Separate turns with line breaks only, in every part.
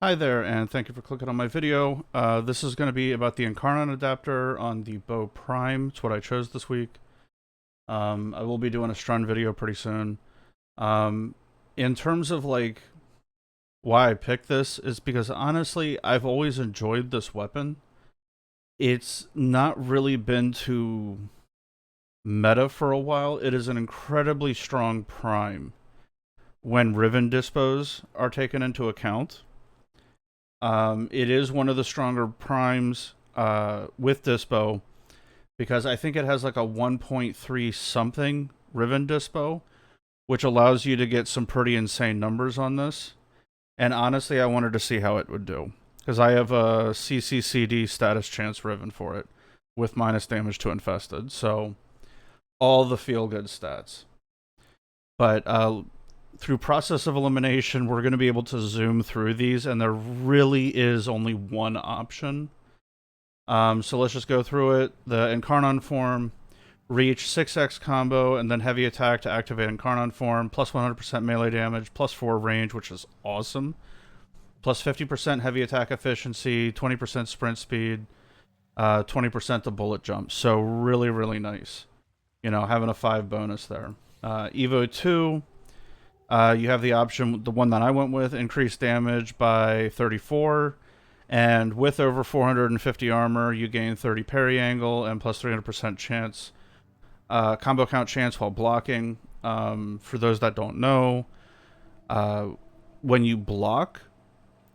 Hi there, and thank you for clicking on my video. This is going to be about the Incarnon adapter on the Bow Prime. It's what I chose this week. I will be doing a Strun video pretty soon. In terms of like why I picked this is because honestly, I've always enjoyed this weapon. It's not really been too meta for a while. It is an incredibly strong prime when Riven dispos are taken into account. It is one of the stronger primes with dispo because I think it has like a 1.3 something Riven dispo, which allows you to get some pretty insane numbers on this. And honestly, I wanted to see how it would do because I have a CCCD status chance Riven for it with minus damage to infested. So all the feel good stats. But through process of elimination, we're going to be able to zoom through these, and there really is only one option. So let's just go through it. The Incarnon form, reach 6x combo, and then heavy attack to activate Incarnon form, plus 100% melee damage, plus 4 range, which is awesome. Plus 50% heavy attack efficiency, 20% sprint speed, 20% the bullet jump. So really, really nice. You know, having a 5 bonus there. Evo 2. You have the option, the one that I went with, increased damage by 34, and with over 450 armor, you gain 30 parry angle and plus 300% chance, combo count chance while blocking. For those that don't know, when you block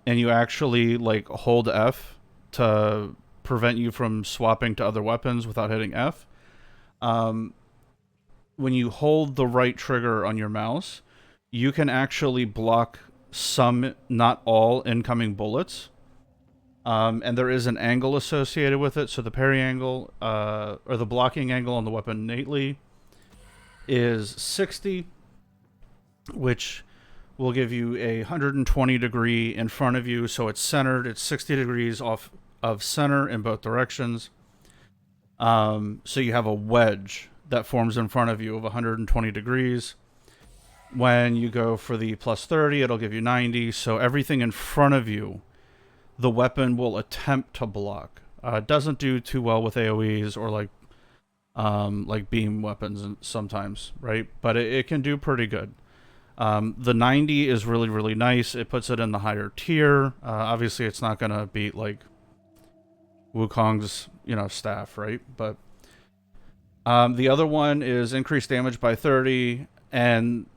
and you actually like hold F to prevent you from swapping to other weapons without hitting F, when you hold the right trigger on your mouse, you can actually block some, not all, incoming bullets. And there is an angle associated with it. So the parry angle, or the blocking angle on the weapon innately is 60, which will give you a 120 degree in front of you. So it's centered. It's 60 degrees off of center in both directions. So you have a wedge that forms in front of you of 120 degrees. When you go for the plus 30, it'll give you 90. So everything in front of you, the weapon will attempt to block. It doesn't do too well with AoEs or like beam weapons sometimes, right? But it can do pretty good. The 90 is really, really nice. It puts it in the higher tier. Obviously, it's not going to beat like Wukong's, staff, right? But the other one is increased damage by 30, and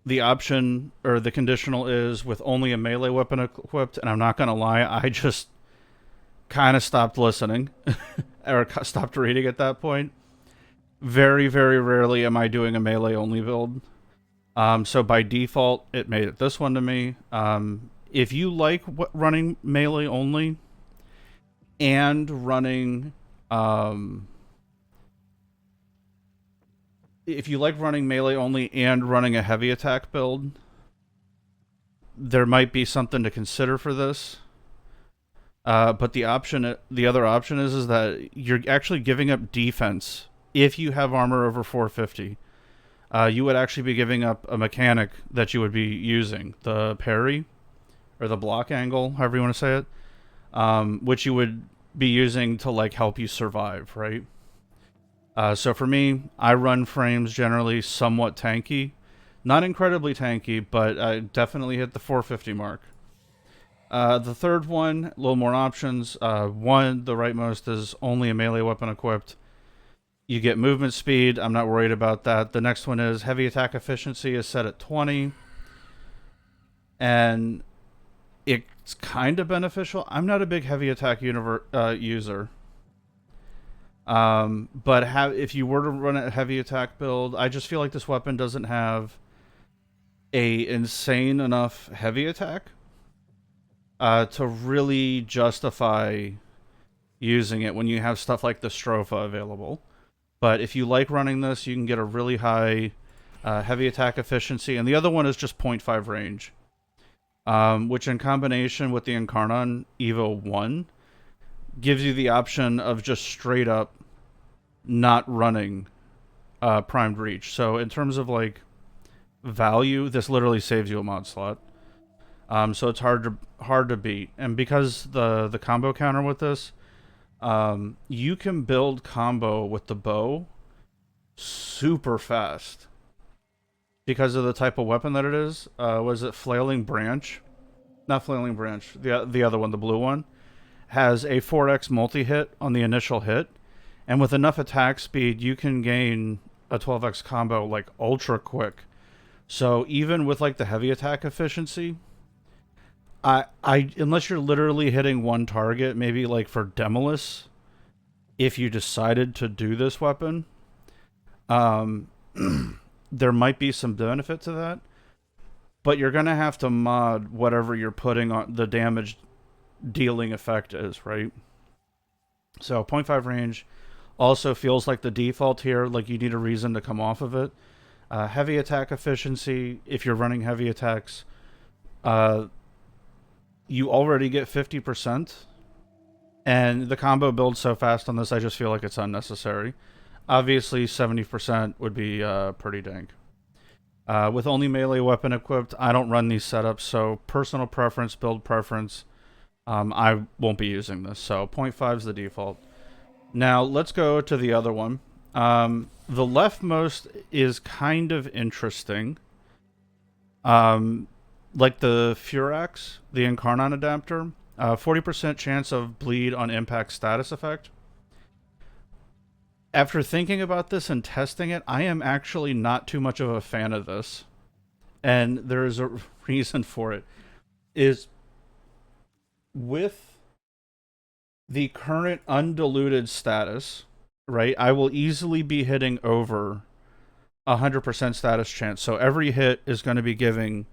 the option or the conditional is with only a melee weapon equipped. And I'm not going to lie, I just kind of stopped listening or stopped reading at that point. Very, very rarely am I doing a melee only build. So by default, it made it this one to me. If you like running melee only and running... if you like running melee only and running a heavy attack build, there might be something to consider for this. But the other option is that you're actually giving up defense if you have armor over 450. You would actually be giving up a mechanic that you would be using, the parry or the block angle, however you want to say it, which you would be using to like help you survive, right? So for me, I run frames generally somewhat tanky. Not incredibly tanky, but I definitely hit the 450 mark. The third one, a little more options. One, the rightmost, is only a melee weapon equipped. You get movement speed. I'm not worried about that. The next one is heavy attack efficiency is set at 20. And it's kind of beneficial. I'm not a big heavy attack user. But if you were to run a heavy attack build, I just feel like this weapon doesn't have a insane enough heavy attack to really justify using it when you have stuff like the Stropha available. But if you like running this, you can get a really high heavy attack efficiency, and the other one is just 0.5 range, which in combination with the Incarnon Evo 1 gives you the option of just straight up not running primed reach. So in terms of like value, this literally saves you a mod slot. So it's hard to beat. And because the combo counter with this, you can build combo with the bow super fast because of the type of weapon that it is. Was it Flailing Branch? Not Flailing Branch. The other one, the blue one, has a 4x multi-hit on the initial hit. And with enough attack speed, you can gain a 12x combo like ultra quick. So even with like the heavy attack efficiency, I unless you're literally hitting one target, maybe like for Demolus, if you decided to do this weapon, um, there might be some benefit to that. But you're gonna have to mod whatever you're putting on the damage dealing effect is, right? So 0 0.5 range also feels like the default here, like you need a reason to come off of it. Heavy attack efficiency, if you're running heavy attacks, you already get 50%. And the combo builds so fast on this, I just feel like it's unnecessary. Obviously, 70% would be pretty dank. With only melee weapon equipped, I don't run these setups, so personal preference, build preference, I won't be using this. So 0.5 is the default. Now, let's go to the other one. The leftmost is kind of interesting. Like the Furax, the Incarnon adapter, 40% chance of bleed on impact status effect. After thinking about this and testing it, I am actually not too much of a fan of this. And there is a reason for it. Is with the current undiluted status, right, I will easily be hitting over 100% status chance. So every hit is going to be giving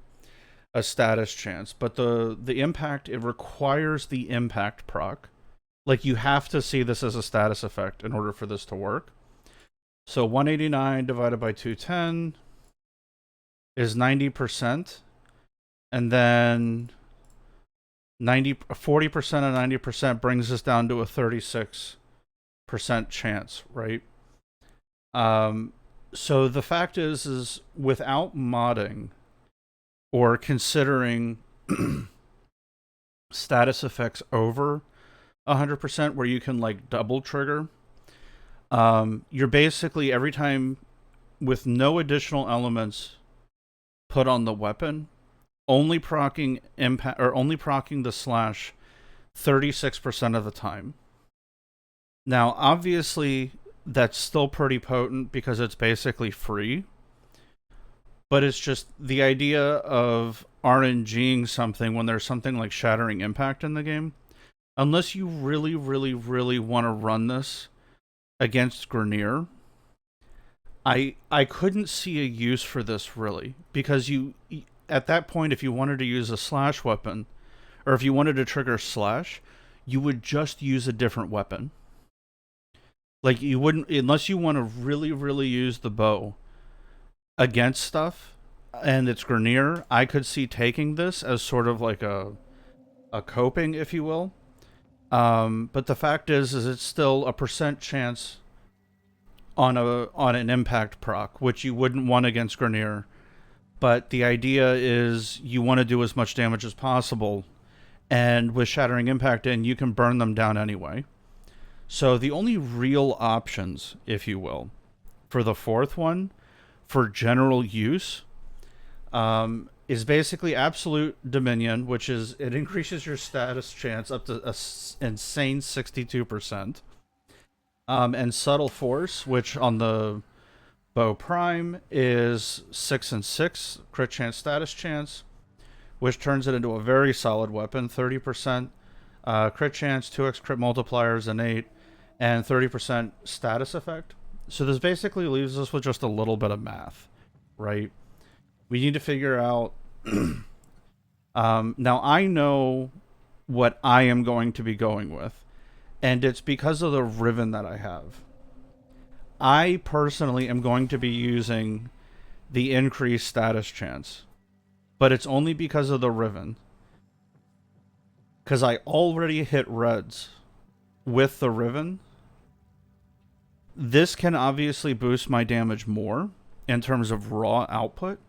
a status chance. But the impact, it requires the impact proc. Like, you have to see this as a status effect in order for this to work. So 189 divided by 210 is 90%. And then 40% and 90% brings us down to a 36% chance, right? So the fact is without modding or considering status effects over 100% where you can like double trigger, you're basically every time with no additional elements put on the weapon, only proccing impact or only proccing the slash 36% of the time. Now, obviously, that's still pretty potent because it's basically free. But it's just the idea of RNGing something when there's something like Shattering Impact in the game. Unless you really, really, really want to run this against Grineer, I couldn't see a use for this really. Because you, at that point, if you wanted to use a slash weapon, or if you wanted to trigger slash, you would just use a different weapon. Like, you wouldn't, unless you want to really, really use the bow against stuff, and it's Grineer, I could see taking this as sort of like a coping, if you will. But the fact is it's still a percent chance on an impact proc, which you wouldn't want against Grineer. But the idea is you want to do as much damage as possible, and with Shattering Impact in, you can burn them down anyway. So the only real options, if you will, for the fourth one, for general use, is basically Absolute Dominion, which is, it increases your status chance up to an insane 62%. And Subtle Force, which on the Bow Prime is 6 and 6 crit chance status chance, which turns it into a very solid weapon. 30% crit chance, 2x crit multipliers, and 8, and 30% status effect. So this basically leaves us with just a little bit of math, right? We need to figure out... now, I know what I am going to be going with, and it's because of the Riven that I have. I personally am going to be using the increased status chance, but it's only because of the Riven. Because I already hit reds with the Riven. This can obviously boost my damage more in terms of raw output,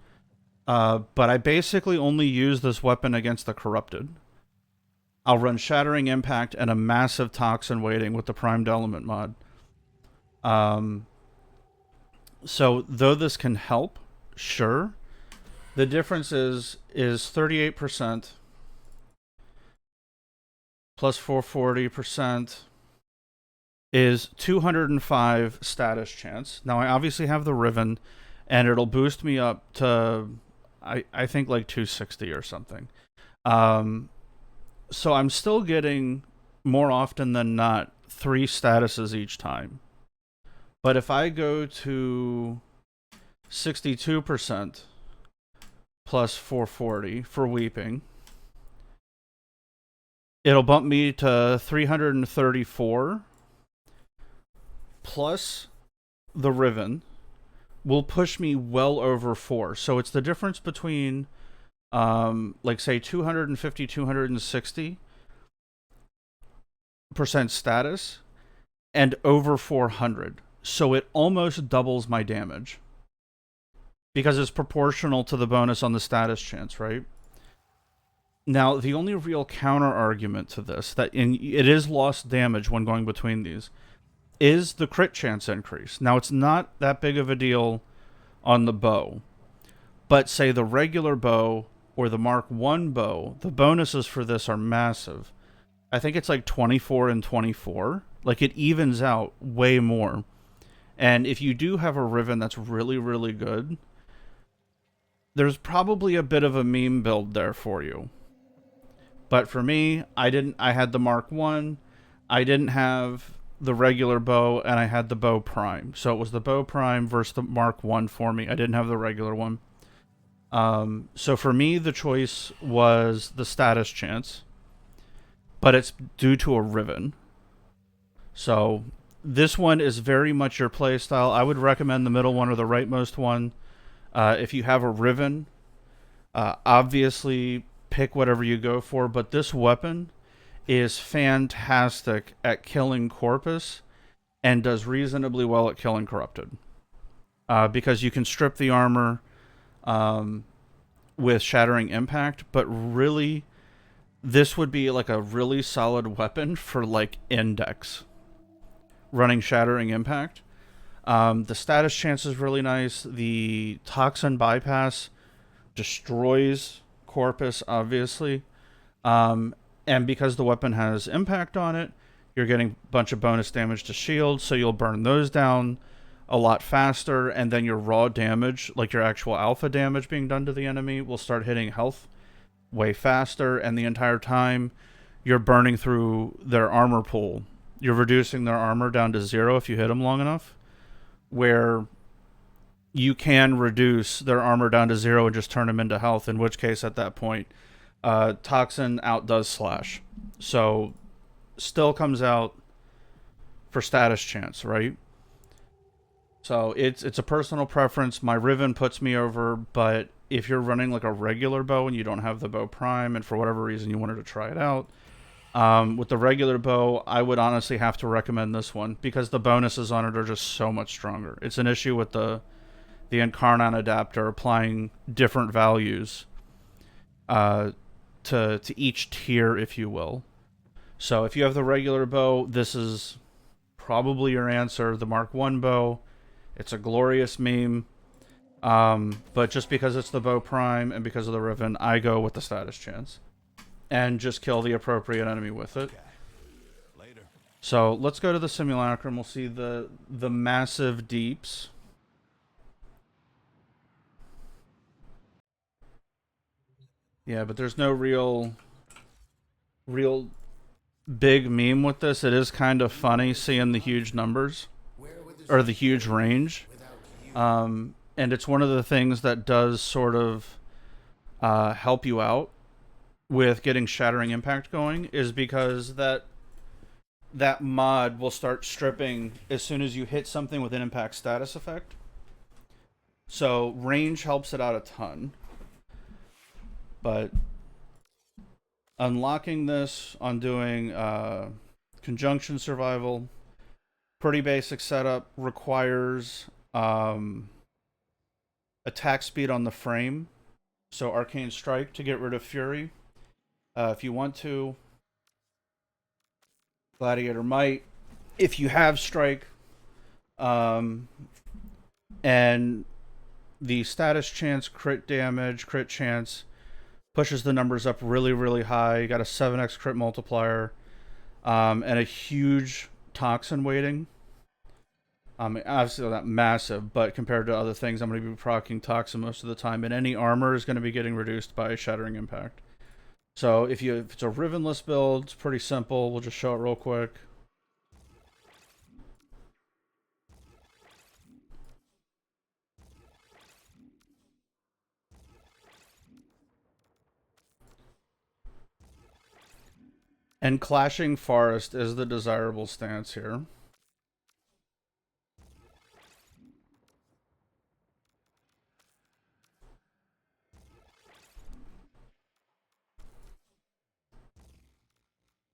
But I basically only use this weapon against the corrupted. I'll run Shattering Impact and a massive Toxin Waiting with the Primed Element mod. So though this can help, sure, the difference is 38% plus 440% is 205 status chance. Now I obviously have the Riven, and it'll boost me up to I think like 260 or something. So I'm still getting, more often than not, 3 statuses each time. But if I go to 62% plus 440 for Weeping, it'll bump me to 334 plus the Riven will push me well over 4. So it's the difference between like say 250, 260% status and over 400. So it almost doubles my damage because it's proportional to the bonus on the status chance, right? Now, the only real counter argument to this, that it is lost damage when going between these, is the crit chance increase. Now, it's not that big of a deal on the bow, but say the regular bow or the Mark 1 bow, the bonuses for this are massive. I think it's like 24 and 24. Like, it evens out way more. And if you do have a Riven that's really, really good, there's probably a bit of a meme build there for you. But for me, I had the Mark 1. I didn't have the regular bow, and I had the bow Prime. So it was the bow Prime versus the Mark 1 for me. I didn't have the regular one. So for me, the choice was the status chance, but it's due to a Riven. So this one is very much your playstyle. I would recommend the middle one or the rightmost one. If you have a Riven, obviously pick whatever you go for, but this weapon is fantastic at killing Corpus and does reasonably well at killing Corrupted. Because you can strip the armor with Shattering Impact, but really, this would be like a really solid weapon for like Index. Running Shattering Impact. The status chance is really nice. The Toxin Bypass destroys Corpus, obviously. And because the weapon has impact on it, you're getting a bunch of bonus damage to shields, so you'll burn those down a lot faster, and then your raw damage, like your actual alpha damage being done to the enemy, will start hitting health way faster, and the entire time you're burning through their armor pool. You're reducing their armor down to 0 if you hit them long enough, where you can reduce their armor down to 0 and just turn them into health, in which case at that point Toxin outdoes Slash. So still comes out for status chance, right? So it's a personal preference. My Riven puts me over, but if you're running like a regular bow and you don't have the bow Prime, and for whatever reason you wanted to try it out, with the regular bow, I would honestly have to recommend this one because the bonuses on it are just so much stronger. It's an issue with the Incarnon adapter applying different values to each tier, if you will. So if you have the regular bow, this is probably your answer. The Mark 1 bow, it's a glorious meme. But just because it's the bow Prime and because of the Riven, I go with the status chance. And just kill the appropriate enemy with it. So let's go to the Simulacrum. We'll see the massive deeps. Yeah, but there's no real big meme with this. It is kind of funny seeing the huge numbers or the huge range. And it's one of the things that does sort of help you out with getting Shattering Impact going, is because that mod will start stripping as soon as you hit something with an impact status effect. So range helps it out a ton. But unlocking this on doing Conjunction Survival, pretty basic setup, requires attack speed on the frame So Arcane Strike to get rid of Fury. If you want to. Gladiator Might. If you have Strike. And the status chance, crit damage, crit chance pushes the numbers up really, really high. You got a 7x crit multiplier. And a huge toxin weighting. Obviously not massive, but compared to other things, I'm going to be proccing toxin most of the time, and any armor is going to be getting reduced by Shattering Impact. So if it's a Rivenless build, it's pretty simple. We'll just show it real quick. And Clashing Forest is the desirable stance here.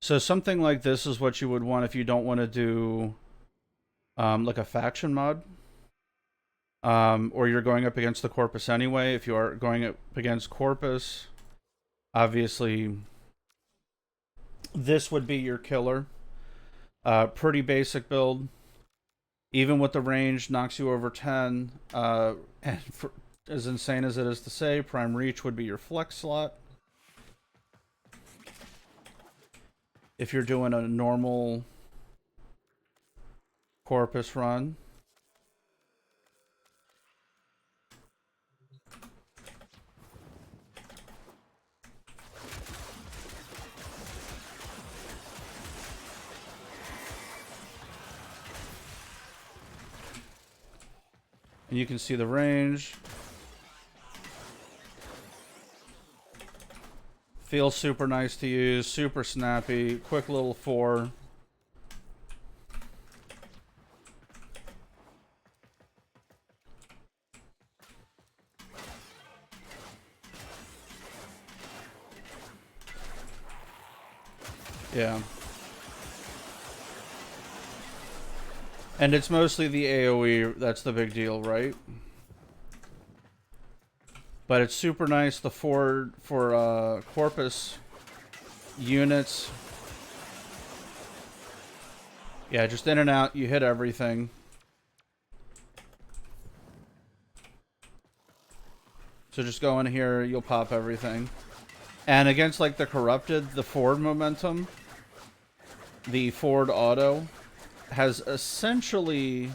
So something like this is what you would want if you don't want to do like a faction mod. Or you're going up against the Corpus anyway. If you are going up against Corpus, obviously this would be your killer. Pretty basic build. Even with the range, knocks you over 10. And as insane as it is to say, Prime Reach would be your flex slot. If you're doing a normal Corpus run. And you can see the range. Feels super nice to use, super snappy, quick little 4. Yeah. And it's mostly the AoE, that's the big deal, right? But it's super nice, the for Corpus units. Yeah, just in and out, you hit everything. So just go in here, you'll pop everything. And against like the Corrupted, the forward momentum, the forward auto has essentially,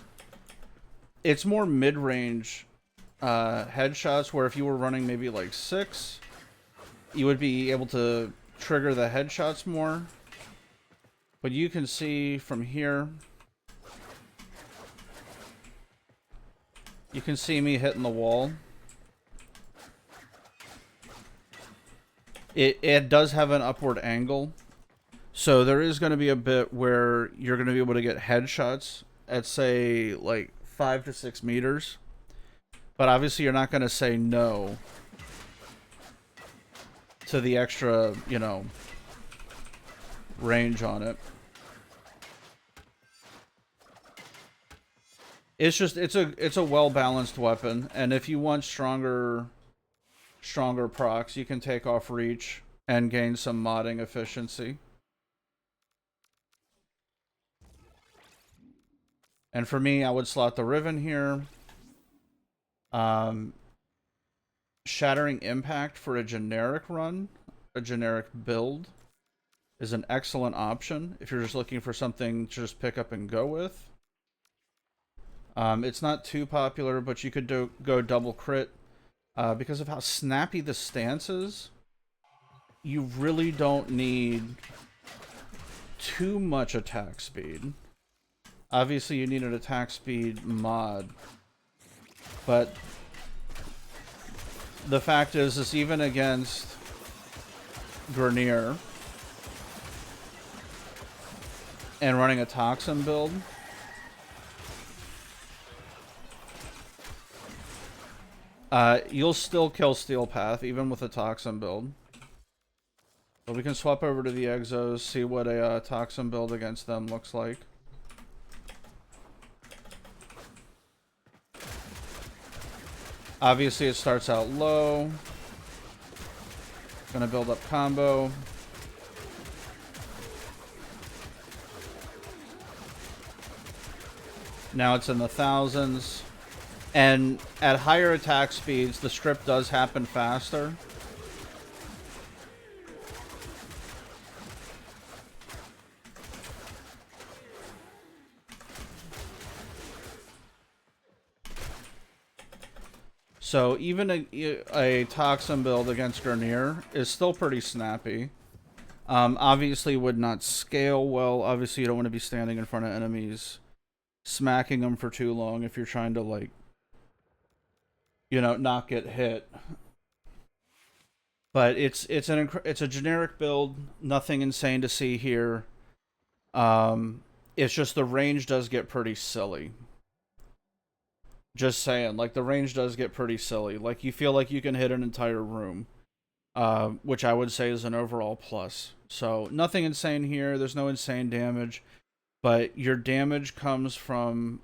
it's more mid-range headshots, where if you were running maybe like 6, you would be able to trigger the headshots more. But you can see from here, you can see me hitting the wall. It does have an upward angle, so there is going to be a bit where you're going to be able to get headshots at, say, like 5 to 6 meters. But obviously you're not going to say no to the extra, you know, range on it. It's just, it's a well-balanced weapon, and if you want stronger procs, you can take off reach and gain some modding efficiency. And for me, I would slot the Riven here. Shattering Impact for a generic run, a generic build, is an excellent option if you're just looking for something to just pick up and go with. It's not too popular, but you could go double crit. Because of how snappy the stance is, you really don't need too much attack speed. Obviously, you need an attack speed mod. But the fact is even against Grenier and running a Toxin build, you'll still kill Steel Path, even with a Toxin build. But we can swap over to the Exos, see what a Toxin build against them looks like. Obviously, it starts out low. Gonna build up combo. Now it's in the thousands. And at higher attack speeds, the strip does happen faster. So even a Toxin build against Garnier is still pretty snappy. Obviously would not scale well. Obviously you don't want to be standing in front of enemies, smacking them for too long if you're trying to, like, you know, not get hit. But it's a generic build. Nothing insane to see here. It's just the range does get pretty silly. Just saying, like, the range does get pretty silly. Like, you feel like you can hit an entire room, which I would say is an overall plus. So, nothing insane here. There's no insane damage. But your damage comes from,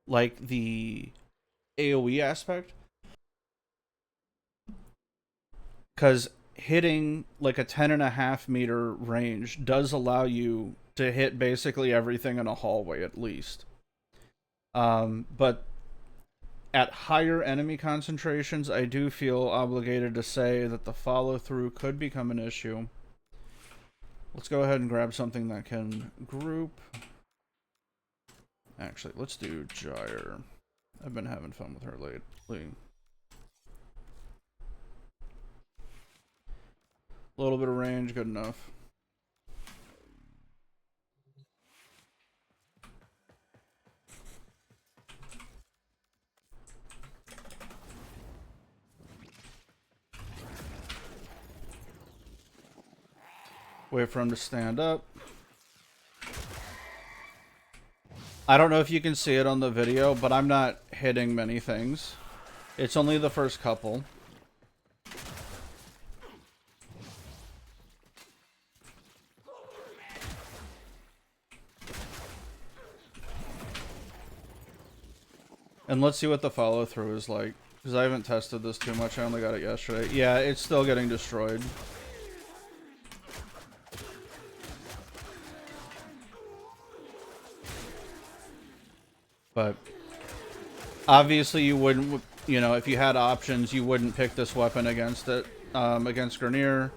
like, the AoE aspect. Because hitting, like, a 10.5 meter range does allow you to hit basically everything in a hallway, at least. But at higher enemy concentrations, I do feel obligated to say that the follow-through could become an issue. Let's go ahead and grab something that can group. Actually, let's do Gyre. I've been having fun with her lately. A little bit of range, good enough. Wait for him to stand up. I don't know if you can see it on the video, but I'm not hitting many things. It's only the first couple. And let's see what the follow-through is like, because I haven't tested this too much. I only got it yesterday. Yeah, it's still getting destroyed. But obviously you wouldn't, you know, if you had options, you wouldn't pick this weapon against it, against Garnier.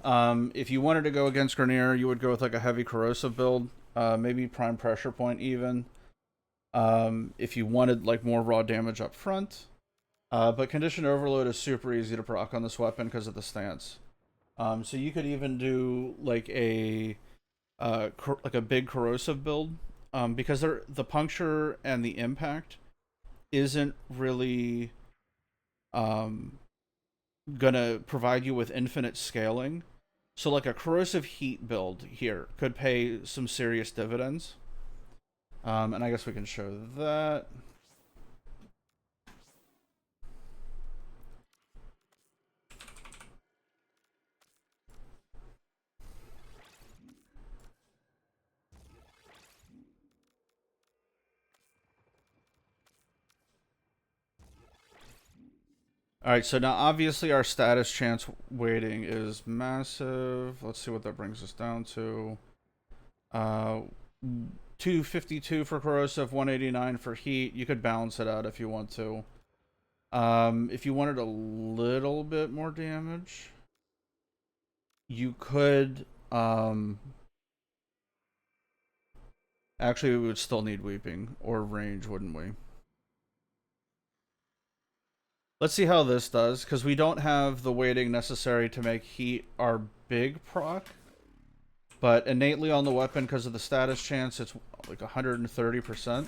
If you wanted to go against Garnier, you would go with like a heavy corrosive build, maybe prime pressure point even. If you wanted like more raw damage up front. But condition overload is super easy to proc on this weapon because of the stance. So you could even do like a big corrosive build. Because the puncture and the impact isn't really gonna provide you with infinite scaling. So like a corrosive heat build here could pay some serious dividends. And I guess we can show that. Alright, so now obviously our status chance weighting is massive. Let's see what that brings us down to. 252 for corrosive, 189 for heat. You could balance it out if you want to. If you wanted a little bit more damage, you could... Actually, we would still need weeping or range, wouldn't we? Let's see how this does, because we don't have the weighting necessary to make heat our big proc. But innately on the weapon, because of the status chance, it's like 130%.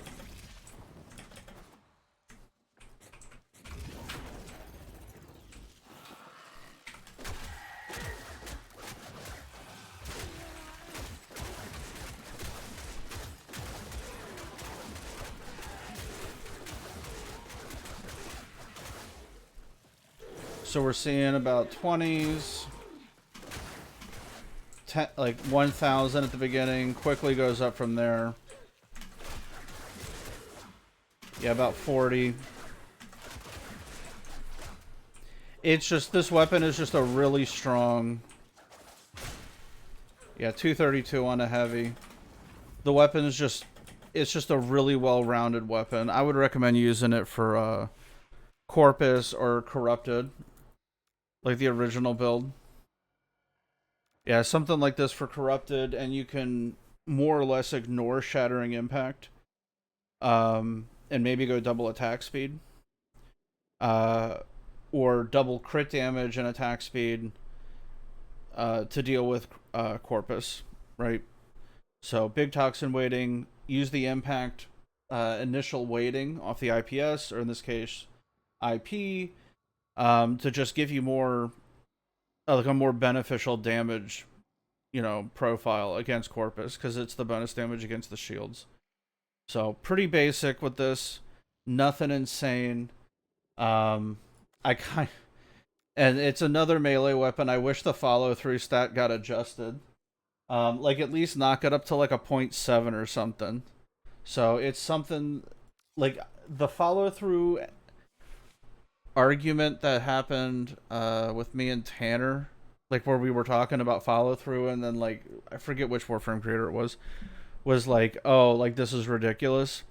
So we're seeing about 20s, like 1,000 at the beginning, quickly goes up from there. Yeah, about 40. It's just, this weapon is just a really strong... Yeah, 232 on a heavy. The weapon is just... It's just a really well-rounded weapon. I would recommend using it for Corpus or Corrupted. Like the original build. Yeah, something like this for Corrupted, and you can more or less ignore Shattering Impact. And maybe go double attack speed. Or double crit damage and attack speed to deal with Corpus, right? So big toxin weighting, use the impact initial weighting off the IPS, or in this case, IP, to just give you more, like a more beneficial damage, profile against Corpus, because it's the bonus damage against the shields. So pretty basic with this, nothing insane. I kind and it's another melee weapon. I wish the follow through stat got adjusted. Like at least knock it up to like a 0.7 or something. So it's something like the follow through argument that happened with me and Tanner, like where we were talking about follow through, and then like I forget which Warframe creator it was like, oh, like this is ridiculous.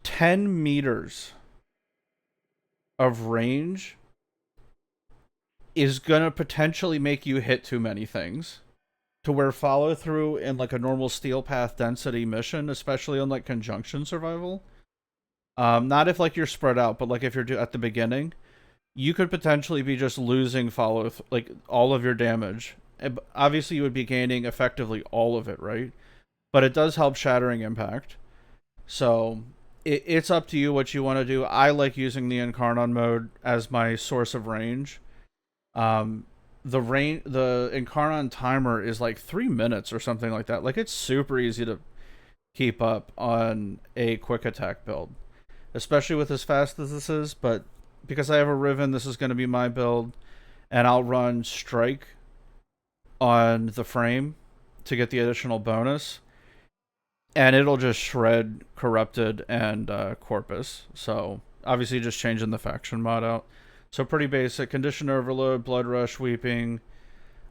10 meters of range is gonna potentially make you hit too many things, to where follow through in like a normal steel path density mission, especially on like conjunction survival, not if like you're spread out, but like if you're at the beginning, you could potentially be just losing like all of your damage. Obviously you would be gaining effectively all of it, right? But it does help Shattering Impact. So it's up to you what you want to do. I like using the Incarnon mode as my source of range. The Incarnon timer is like 3 minutes or something like that. Like it's super easy to keep up on a quick attack build, especially with as fast as this is. But because I have a Riven, this is going to be my build, and I'll run Strike on the frame to get the additional bonus, and it'll just shred Corrupted and Corpus. So obviously just changing the faction mod out. So pretty basic. Condition Overload, Blood Rush, Weeping,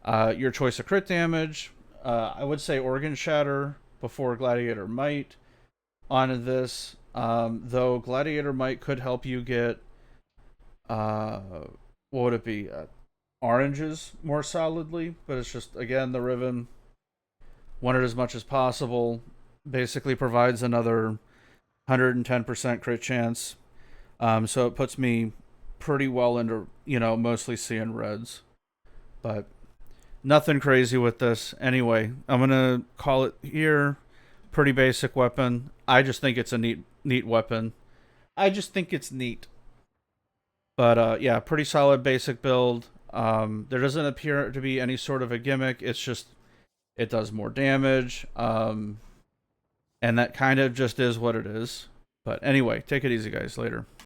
your choice of crit damage. I would say Organ Shatter before Gladiator Might on this. Though Gladiator Might could help you get, what would it be? Oranges more solidly, but it's just, again, the Riven, want it as much as possible. Basically provides another 110% crit chance. So it puts me pretty well into, mostly seeing reds. But nothing crazy with this. Anyway, I'm going to call it here. Pretty basic weapon. I just think it's a neat weapon. I just think it's neat. But yeah, pretty solid basic build. There doesn't appear to be any sort of a gimmick. It's just, it does more damage. And that kind of just is what it is. But anyway, take it easy, guys. Later.